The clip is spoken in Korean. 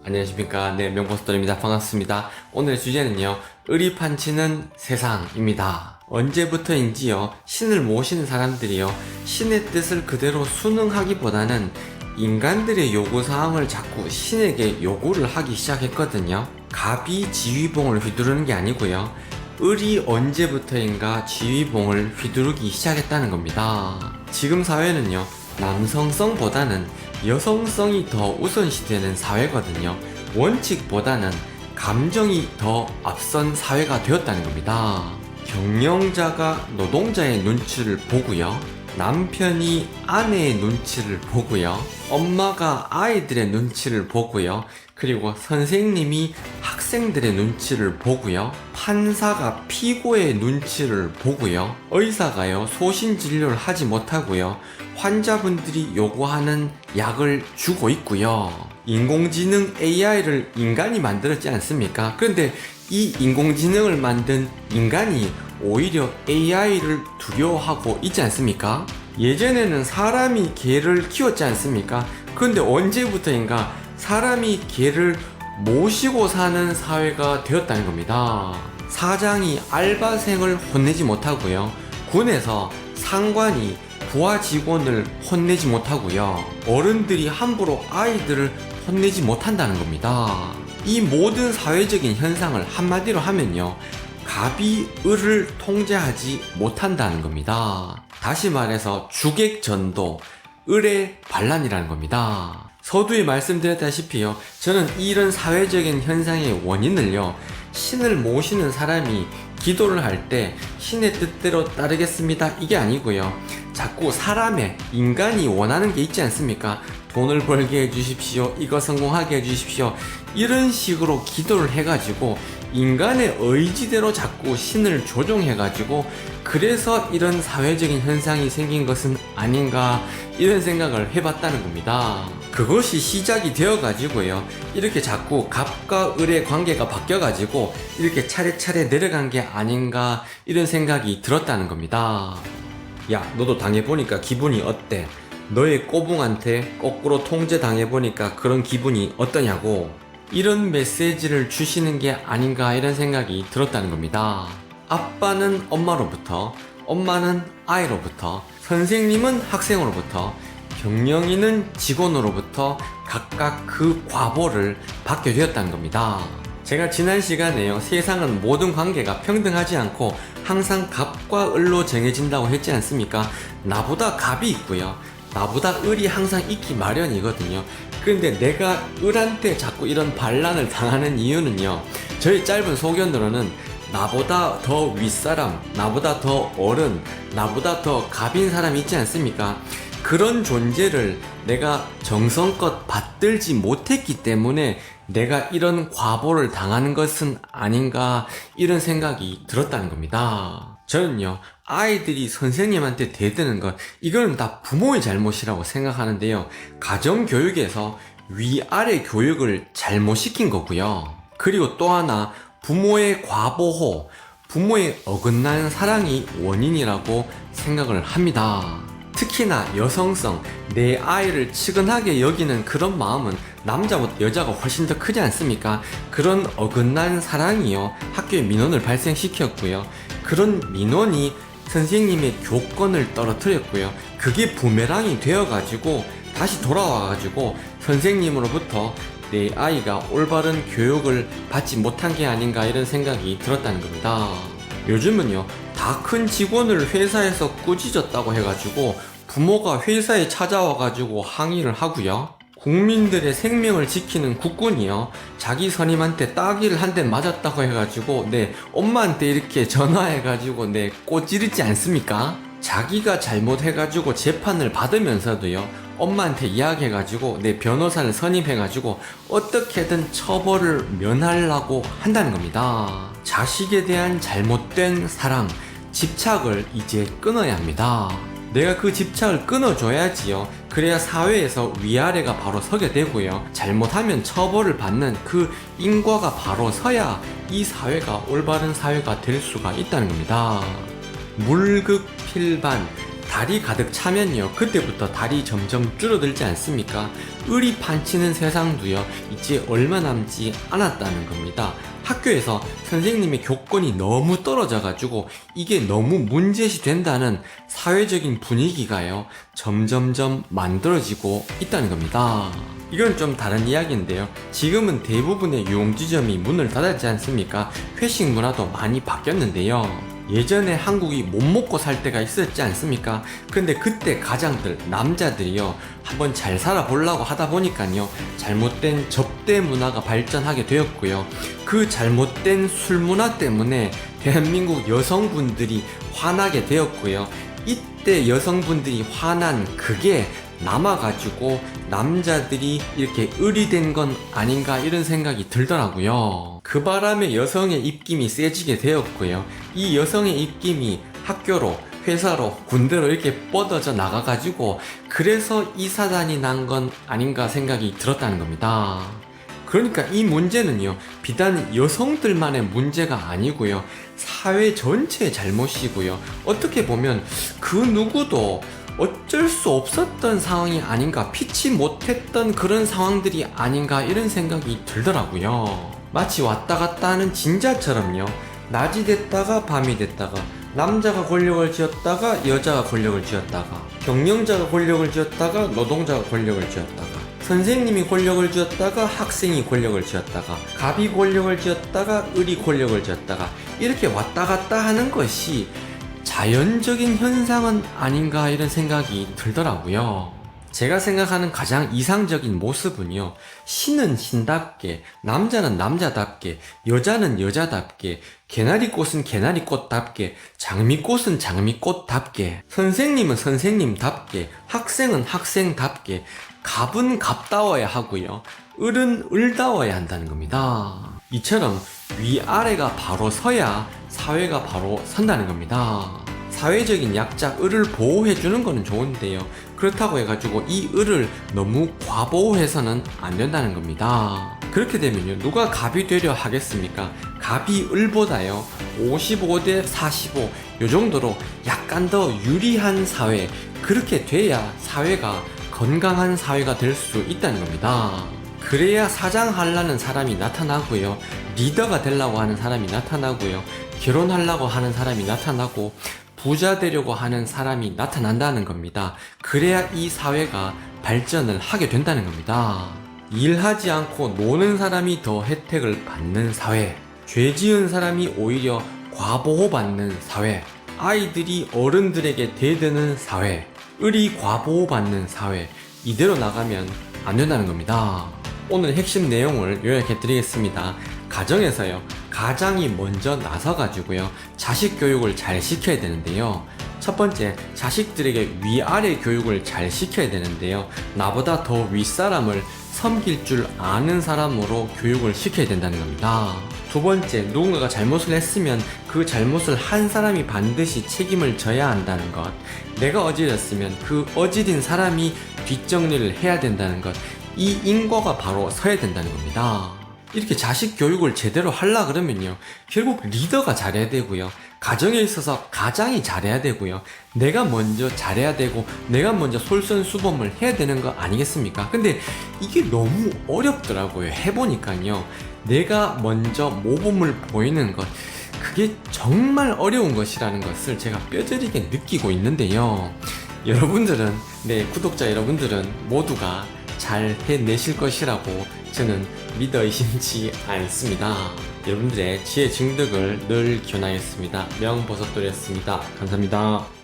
안녕하십니까. 네, 명보스돌입니다. 반갑습니다. 오늘의 주제는요, 의리판치는 세상입니다. 언제부터인지요, 신을 모시는 사람들이요, 신의 뜻을 그대로 순응하기보다는 인간들의 요구사항을 자꾸 신에게 요구를 하기 시작했거든요. 갑이 지휘봉을 휘두르는 게 아니고요, 을이 언제부터인가 지휘봉을 휘두르기 시작했다는 겁니다. 지금 사회는요, 남성성보다는 여성성이 더 우선시되는 사회거든요. 원칙보다는 감정이 더 앞선 사회가 되었다는 겁니다. 경영자가 노동자의 눈치를 보고요, 남편이 아내의 눈치를 보고요, 엄마가 아이들의 눈치를 보고요, 그리고 선생님이 학생들의 눈치를 보고요, 판사가 피고의 눈치를 보고요, 의사가요 소신진료를 하지 못하고요, 환자분들이 요구하는 약을 주고 있고요. 인공지능 AI를 인간이 만들었지 않습니까? 그런데 이 인공지능을 만든 인간이 오히려 AI를 두려워하고 있지 않습니까? 예전에는 사람이 개를 키웠지 않습니까? 그런데 언제부터인가 사람이 개를 모시고 사는 사회가 되었다는 겁니다. 사장이 알바생을 혼내지 못하고요, 군에서 상관이 부하 직원을 혼내지 못하고요, 어른들이 함부로 아이들을 혼내지 못한다는 겁니다. 이 모든 사회적인 현상을 한마디로 하면요, 갑이 을을 통제하지 못한다는 겁니다. 다시 말해서 주객전도, 을의 반란이라는 겁니다. 서두에 말씀드렸다시피요, 저는 이런 사회적인 현상의 원인을요, 신을 모시는 사람이 기도를 할 때 신의 뜻대로 따르겠습니다 이게 아니고요, 자꾸 사람의, 인간이 원하는 게 있지 않습니까? 돈을 벌게 해주십시오, 이거 성공하게 해주십시오, 이런 식으로 기도를 해가지고 인간의 의지대로 자꾸 신을 조종해가지고 그래서 이런 사회적인 현상이 생긴 것은 아닌가, 이런 생각을 해봤다는 겁니다. 그것이 시작이 되어가지고요, 이렇게 자꾸 갑과 을의 관계가 바뀌어가지고 이렇게 차례차례 내려간 게 아닌가, 이런 생각이 들었다는 겁니다. 야, 너도 당해보니까 기분이 어때? 너의 꼬붕한테 거꾸로 통제당해보니까 그런 기분이 어떠냐고, 이런 메시지를 주시는 게 아닌가, 이런 생각이 들었다는 겁니다. 아빠는 엄마로부터, 엄마는 아이로부터, 선생님은 학생으로부터, 경영인은 직원으로부터 각각 그 과보를 받게 되었다는 겁니다. 제가 지난 시간에요, 세상은 모든 관계가 평등하지 않고 항상 갑과 을로 정해진다고 했지 않습니까? 나보다 갑이 있고요, 나보다 을이 항상 있기 마련이거든요. 그런데 내가 을한테 자꾸 이런 반란을 당하는 이유는요, 저희 짧은 소견으로는 나보다 더 윗사람, 나보다 더 어른, 나보다 더 갑인 사람이 있지 않습니까? 그런 존재를 내가 정성껏 받들지 못했기 때문에 내가 이런 과보를 당하는 것은 아닌가, 이런 생각이 들었다는 겁니다. 저는요, 아이들이 선생님한테 대드는 것, 이거는 다 부모의 잘못이라고 생각하는데요, 가정교육에서 위아래 교육을 잘못 시킨 거고요, 그리고 또 하나, 부모의 과보호, 부모의 어긋난 사랑이 원인이라고 생각을 합니다. 특히나 여성성, 내 아이를 측은하게 여기는 그런 마음은 남자보다 여자가 훨씬 더 크지 않습니까? 그런 어긋난 사랑이요, 학교에 민원을 발생시켰고요, 그런 민원이 선생님의 교권을 떨어뜨렸고요, 그게 부메랑이 되어가지고 다시 돌아와가지고 선생님으로부터 내 아이가 올바른 교육을 받지 못한 게 아닌가, 이런 생각이 들었다는 겁니다. 요즘은요, 다 큰 직원을 회사에서 꾸짖었다고 해가지고 부모가 회사에 찾아와가지고 항의를 하고요, 국민들의 생명을 지키는 국군이요, 자기 선임한테 따귀를 한 대 맞았다고 해가지고 엄마한테 이렇게 전화해가지고 꼬지르지 않습니까? 자기가 잘못해가지고 재판을 받으면서도요, 엄마한테 이야기해가지고 변호사를 선임해가지고 어떻게든 처벌을 면하려고 한다는 겁니다. 자식에 대한 잘못된 사랑, 집착을 이제 끊어야 합니다. 내가 그 집착을 끊어줘야지요, 그래야 사회에서 위아래가 바로 서게 되고요, 잘못하면 처벌을 받는 그 인과가 바로 서야 이 사회가 올바른 사회가 될 수가 있다는 겁니다. 물극필반, 달이 가득 차면요, 그때부터 달이 점점 줄어들지 않습니까? 을이 판치는 세상도요, 이제 얼마 남지 않았다는 겁니다. 학교에서 선생님의 교권이 너무 떨어져가지고 이게 너무 문제시 된다는 사회적인 분위기가요, 점점점 만들어지고 있다는 겁니다. 이건 좀 다른 이야기인데요. 지금은 대부분의 유흥지점이 문을 닫았지 않습니까? 회식 문화도 많이 바뀌었는데요. 예전에 한국이 못 먹고 살 때가 있었지 않습니까? 근데 그때 가장들, 남자들이요, 한번 잘 살아보려고 하다 보니까요, 잘못된 접대 문화가 발전하게 되었고요. 그 잘못된 술 문화 때문에 대한민국 여성분들이 화나게 되었고요. 이때 여성분들이 화난 그게 남아가지고 남자들이 이렇게 을이 된 건 아닌가 이런 생각이 들더라고요. 그 바람에 여성의 입김이 세지게 되었고요. 이 여성의 입김이 학교로, 회사로, 군대로 이렇게 뻗어져 나가가지고 그래서 이 사단이 난 건 아닌가 생각이 들었다는 겁니다. 그러니까 이 문제는요, 비단 여성들만의 문제가 아니고요, 사회 전체의 잘못이고요, 어떻게 보면 그 누구도 어쩔 수 없었던 상황이 아닌가, 피치 못했던 그런 상황들이 아닌가 이런 생각이 들더라고요. 마치 왔다 갔다 하는 진자처럼요, 낮이 됐다가 밤이 됐다가, 남자가 권력을 쥐었다가 여자가 권력을 쥐었다가, 경영자가 권력을 쥐었다가 노동자가 권력을 쥐었다가, 선생님이 권력을 쥐었다가 학생이 권력을 쥐었다가, 갑이 권력을 쥐었다가 을이 권력을 쥐었다가, 이렇게 왔다 갔다 하는 것이 자연적인 현상은 아닌가 이런 생각이 들더라고요. 제가 생각하는 가장 이상적인 모습은요, 신은 신답게, 남자는 남자답게, 여자는 여자답게, 개나리꽃은 개나리꽃답게, 장미꽃은 장미꽃답게, 선생님은 선생님답게, 학생은 학생답게, 갑은 갑다워야 하고요, 을은 을다워야 한다는 겁니다. 이처럼 위아래가 바로 서야 사회가 바로 선다는 겁니다. 사회적인 약자 을을 보호해주는 거는 좋은데요, 그렇다고 해가지고 이 을을 너무 과보호해서는 안 된다는 겁니다. 그렇게 되면요, 누가 갑이 되려 하겠습니까? 갑이 을보다요 55대 45 요 정도로 약간 더 유리한 사회, 그렇게 돼야 사회가 건강한 사회가 될 수 있다는 겁니다. 그래야 사장하려는 사람이 나타나고요, 리더가 되려고 하는 사람이 나타나고요, 결혼하려고 하는 사람이 나타나고, 부자 되려고 하는 사람이 나타난다는 겁니다. 그래야 이 사회가 발전을 하게 된다는 겁니다. 일하지 않고 노는 사람이 더 혜택을 받는 사회, 죄 지은 사람이 오히려 과보호받는 사회, 아이들이 어른들에게 대드는 사회, 을이 과보호받는 사회, 이대로 나가면 안 된다는 겁니다. 오늘 핵심 내용을 요약해 드리겠습니다. 가정에서요, 가장이 먼저 나서가지고요, 자식 교육을 잘 시켜야 되는데요. 첫 번째, 자식들에게 위아래 교육을 잘 시켜야 되는데요, 나보다 더 윗사람을 섬길 줄 아는 사람으로 교육을 시켜야 된다는 겁니다. 두 번째, 누군가가 잘못을 했으면 그 잘못을 한 사람이 반드시 책임을 져야 한다는 것, 내가 어지렸으면 그 어지린 사람이 뒷정리를 해야 된다는 것, 이 인과가 바로 서야 된다는 겁니다. 이렇게 자식 교육을 제대로 하려 그러면요, 결국 리더가 잘해야 되고요, 가정에 있어서 가장이 잘해야 되고요, 내가 먼저 잘해야 되고, 내가 먼저 솔선수범을 해야 되는 거 아니겠습니까? 근데 이게 너무 어렵더라고요. 해보니까요, 내가 먼저 모범을 보이는 것, 그게 정말 어려운 것이라는 것을 제가 뼈저리게 느끼고 있는데요. 여러분들은, 구독자 여러분들은 모두가 잘 해내실 것이라고 저는 믿어 의심치 않습니다. 여러분들의 지혜 증득을 늘 기원하겠습니다. 명보석돌이었습니다. 감사합니다.